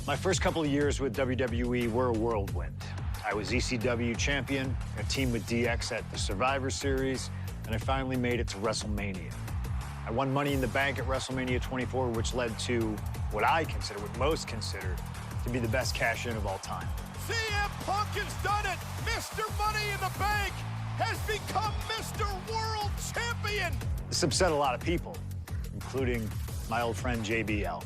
My first couple of years with WWE were a whirlwind. I was ECW champion, a team with DX at the Survivor Series, and I finally made it to WrestleMania. I won Money in the Bank at WrestleMania 24, which led to what most consider to be the best cash-in of all time. CM Punk has done it! Mr. Money in the Bank has become Mr. World Champion! This upset a lot of people, including my old friend JBL.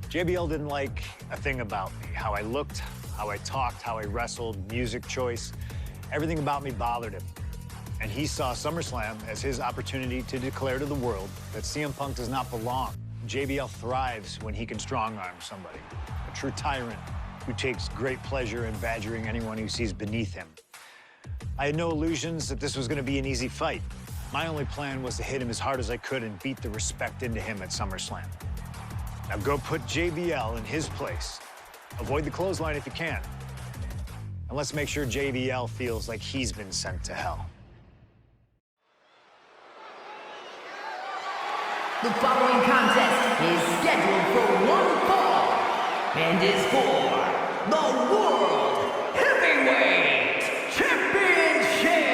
JBL didn't like a thing about me, how I looked, how I talked, how I wrestled, music choice. Everything about me bothered him. And he saw SummerSlam as his opportunity to declare to the world that CM Punk does not belong. JBL thrives when he can strong-arm somebody, a true tyrant who takes great pleasure in badgering anyone who sees beneath him. I had no illusions that this was going to be an easy fight. My only plan was to hit him as hard as I could and beat the respect into him at SummerSlam. Now go put JBL in his place. Avoid the clothesline if you can. And let's make sure JBL feels like he's been sent to hell. The following contest is scheduled for one fall and is for the World Heavyweight Championship.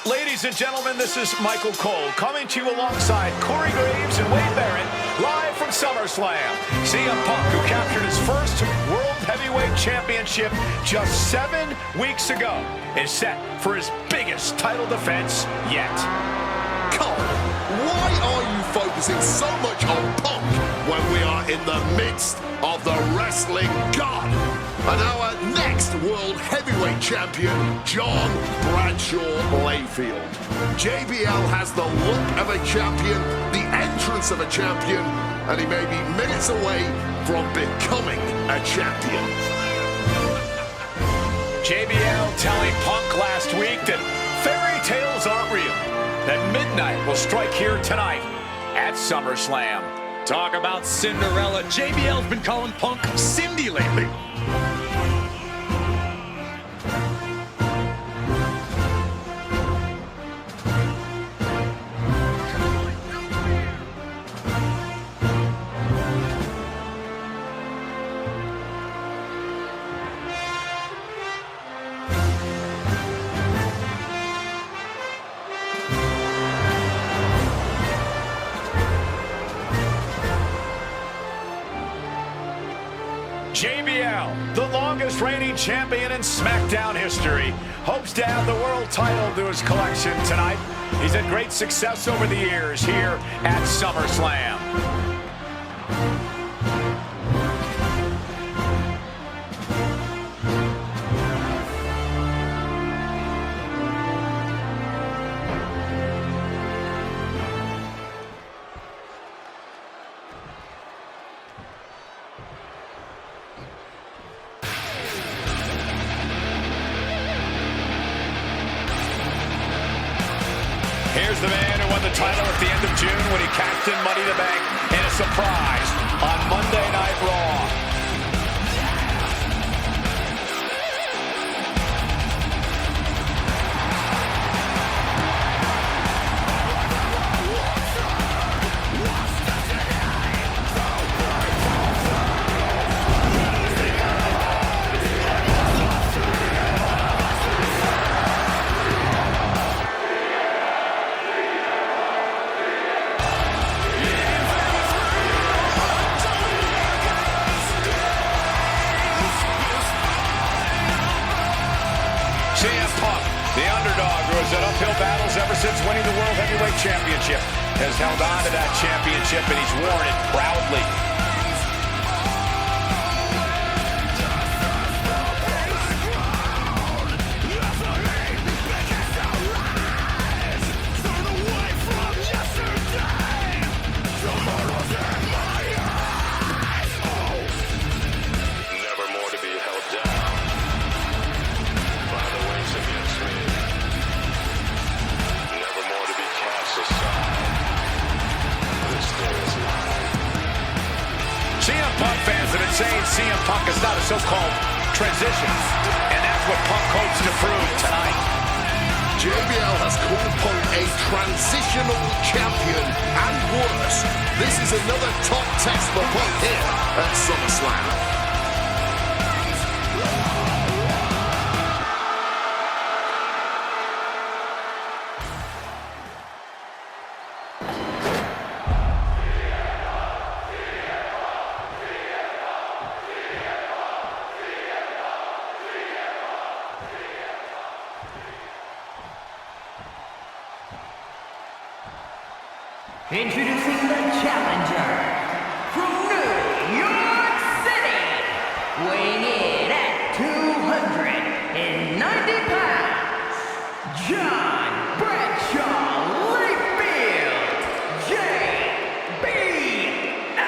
Ladies and gentlemen, this is Michael Cole coming to you alongside Corey Graves and Wade Barrett, live from SummerSlam. CM Punk, who captured his first World Heavyweight Championship just 7 weeks ago, is set for his biggest title defense yet. Cole, why are you focusing so much on Punk when we are in the midst of the wrestling god? And our next World Heavyweight Champion, John Bradshaw Layfield. JBL has the look of a champion, the entrance of a champion, and he may be minutes away from becoming a champion. JBL telling Punk last week that fairy tales aren't real, that midnight will strike here tonight at SummerSlam. Talk about Cinderella. JBL's been calling Punk Cindy lately. JBL, the longest reigning champion in SmackDown history, hopes to add the world title to his collection tonight. He's had great success over the years here at SummerSlam. Here's the man who won the title at the end of June when he cashed in Money in the Bank in a surprise on Monday Night Raw. CM Punk, the underdog who has had uphill battles ever since winning the World Heavyweight Championship, has held on to that championship and he's worn it proudly. Never more to be held down by the waves against me. Never more to be cast aside. This day is mine. CM Punk fans have been saying CM Punk is not a so-called transition, and that's what Punk hopes to prove tonight. JBL has called Punk a transitional champion, and worse. This is another top test for Punk here at SummerSlam. Introducing the challenger from New York City, weighing in at 290 pounds, John Bradshaw Layfield, JBL.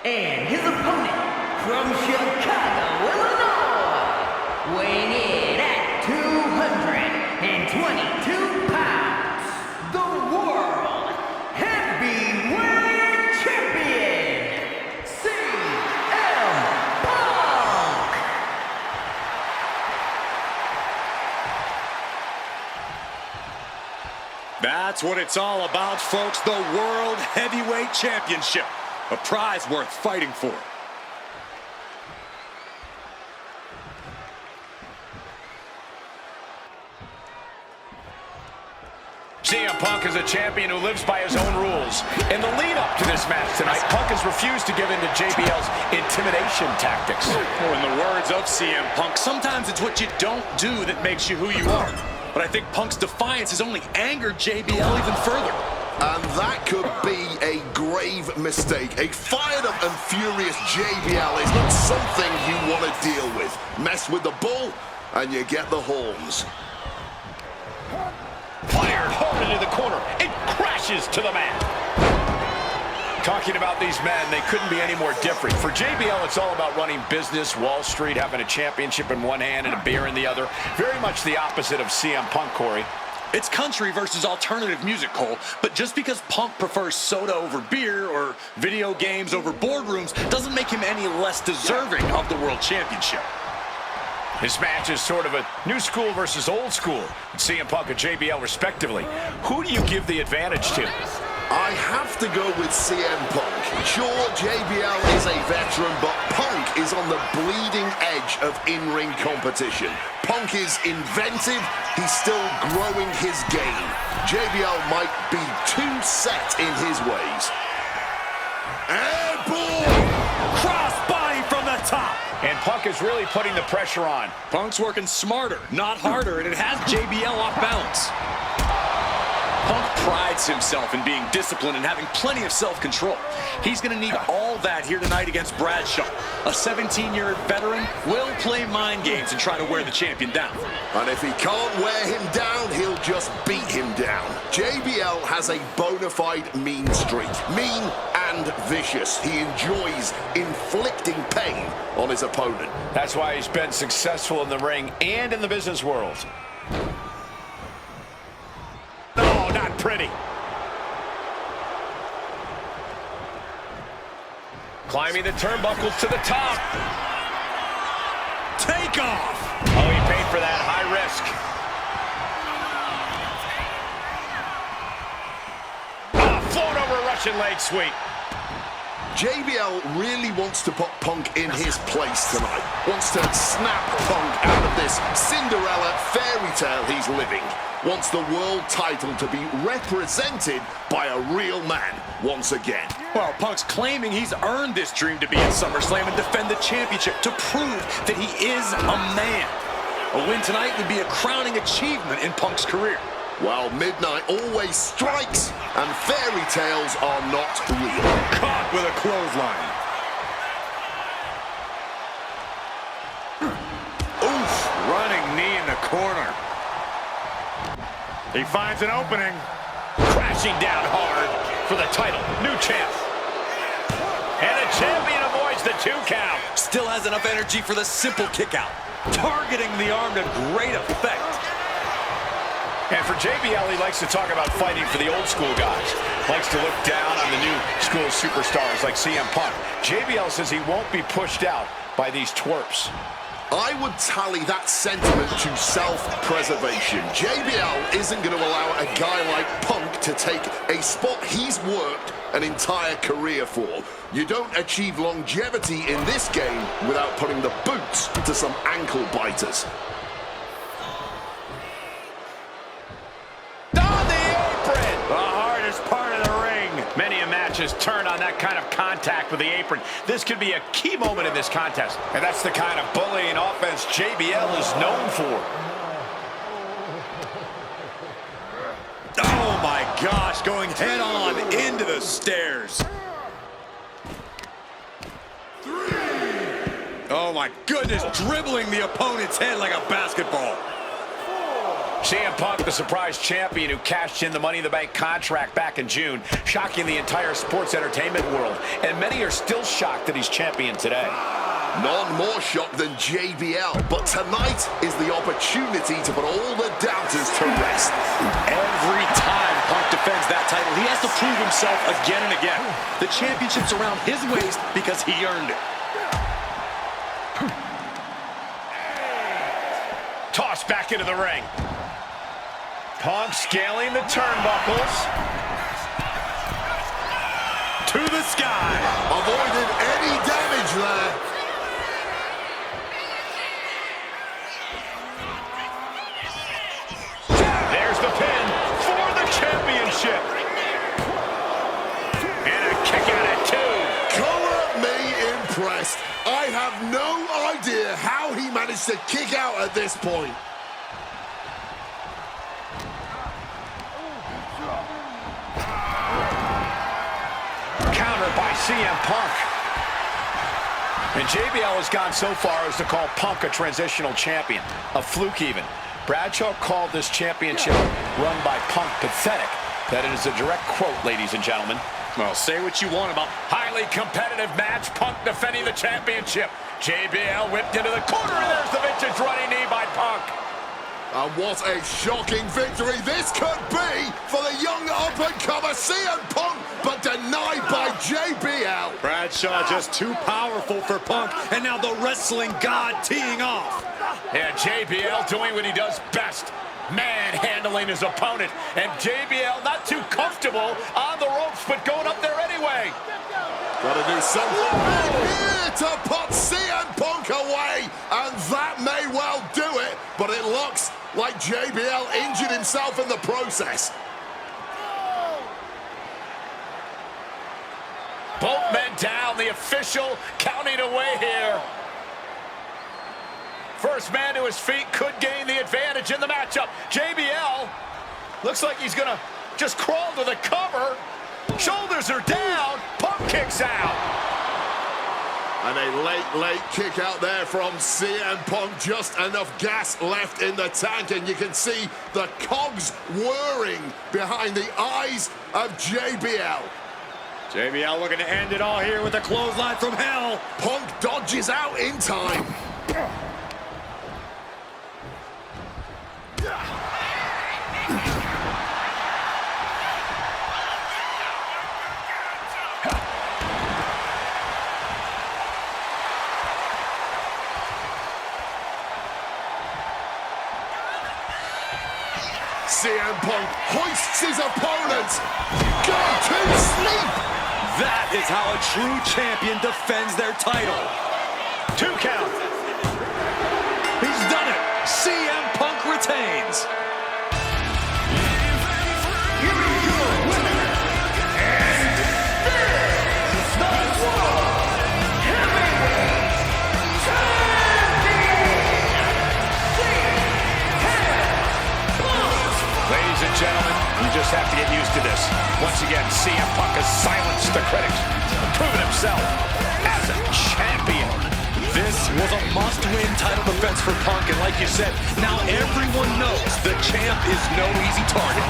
And his opponent from Chicago, Illinois, weighing in at 222 pounds, the World Heavyweight Champion, CM Punk. That's what it's all about, folks. The World Heavyweight Championship. A prize worth fighting for. CM Punk is a champion who lives by his own rules. In the lead-up to this match tonight, Punk has refused to give in to JBL's intimidation tactics. Or in the words of CM Punk, sometimes it's what you don't do that makes you who you are. But I think Punk's defiance has only angered JBL even further. And that could be a grave mistake. A fired-up and furious JBL is not something you want to deal with. Mess with the bull, and you get the horns. Fired hard into the corner. It crashes to the mat. Talking about these men, they couldn't be any more different. For JBL, it's all about running business, Wall Street, having a championship in one hand and a beer in the other. Very much the opposite of CM Punk, Corey. It's country versus alternative music, Cole. But just because Punk prefers soda over beer or video games over boardrooms doesn't make him any less deserving of the World Championship. This match is sort of a new school versus old school. CM Punk and JBL respectively. Who do you give the advantage to? I have to go with CM Punk. Sure, JBL is a veteran, but Punk is on the bleeding edge of in-ring competition. Punk is inventive. He's still growing his game. JBL might be too set in his ways. Airborne! Crossbody from the top! And Punk is really putting the pressure on. Punk's working smarter, not harder, and it has JBL off balance. Punk prides himself in being disciplined and having plenty of self-control. He's going to need all that here tonight against Bradshaw. A 17-year veteran will play mind games and try to wear the champion down. And if he can't wear him down, he'll just beat him down. JBL has a bona fide mean streak. Mean and vicious. He enjoys inflicting pain on his opponent. That's why he's been successful in the ring and in the business world. No, not pretty. Climbing the turnbuckles to the top. Take off! Oh, he paid for that high risk. Oh, float over a Russian leg sweep. JBL really wants to put Punk in his place tonight. Wants to snap Punk out of this Cinderella fairy tale he's living. Wants the world title to be represented by a real man once again. Well, Punk's claiming he's earned this dream to be at SummerSlam and defend the championship to prove that he is a man. A win tonight would be a crowning achievement in Punk's career. Well, midnight always strikes, and fairy tales are not real. Caught with a clothesline. Oof, running knee in the corner. He finds an opening. Crashing down hard for the title. New champ. And the champion avoids the 2 count. Still has enough energy for the simple kick out. Targeting the arm to great effect. And for JBL, he likes to talk about fighting for the old school guys. Likes to look down on the new school superstars like CM Punk. JBL says he won't be pushed out by these twerps. I would tally that sentiment to self-preservation. JBL isn't going to allow a guy like Punk to take a spot he's worked an entire career for. You don't achieve longevity in this game without putting the boots to some ankle biters. On the apron! The hardest part of the ring. Many a match is turned on that kind of contact with the apron. This could be a key moment in this contest. And that's the kind of bullying offense JBL is known for. Oh my gosh, going head on into the stairs. Oh my goodness, dribbling the opponent's head like a basketball. CM Punk, the surprise champion who cashed in the Money in the Bank contract back in June, shocking the entire sports entertainment world. And many are still shocked that he's champion today. None more shocked than JBL, but tonight is the opportunity to put all the doubters to rest. Every time Punk defends that title, he has to prove himself again and again. The championship's around his waist because he earned it. Tossed back into the ring. Punk scaling the turnbuckles. To the sky. Avoided any damage there. There's the pin for the championship. And a kick out at 2. Color me impressed. I have no idea how he managed to kick out at this point. Counter by CM Punk. And JBL has gone so far as to call Punk a transitional champion, a fluke even. Bradshaw called this championship run by Punk pathetic. That is a direct quote, ladies and gentlemen. Well, say what you want about highly competitive match. Punk defending the championship. JBL whipped into the corner, and there's the vintage running knee by Punk. And what a shocking victory this could be for the young up-and-comer CM Punk, but denied by JBL. Bradshaw just too powerful for Punk, and now the wrestling god teeing off. And JBL doing what he does best, manhandling his opponent. And JBL not too comfortable on the ropes, but going up there anyway. Gotta do something here to put CM Punk away, and that may well do it, but it looks like JBL injured himself in the process. Both men down, the official counting away here. First man to his feet could gain the advantage in the matchup. JBL looks like he's gonna just crawl to the cover. Shoulders are down, Punk kicks out. And a late kick out there from CM Punk. Just enough gas left in the tank, and you can see the cogs whirring behind the eyes of JBL. JBL looking to end it all here with a clothesline from hell. Punk dodges out in time. CM Punk hoists his opponent. Go to sleep. That is how a true champion defends their title. 2 count. He's done it. CM Punk retains. Here is your winner, and this is the World Heavyweight Champion, Ladies and gentlemen, you just have to get used to this. Once again, CM Punk has silenced the critics, proven himself as a champion. This was a must-win title defense for Punk, and like you said, now everyone knows the champ is no easy target.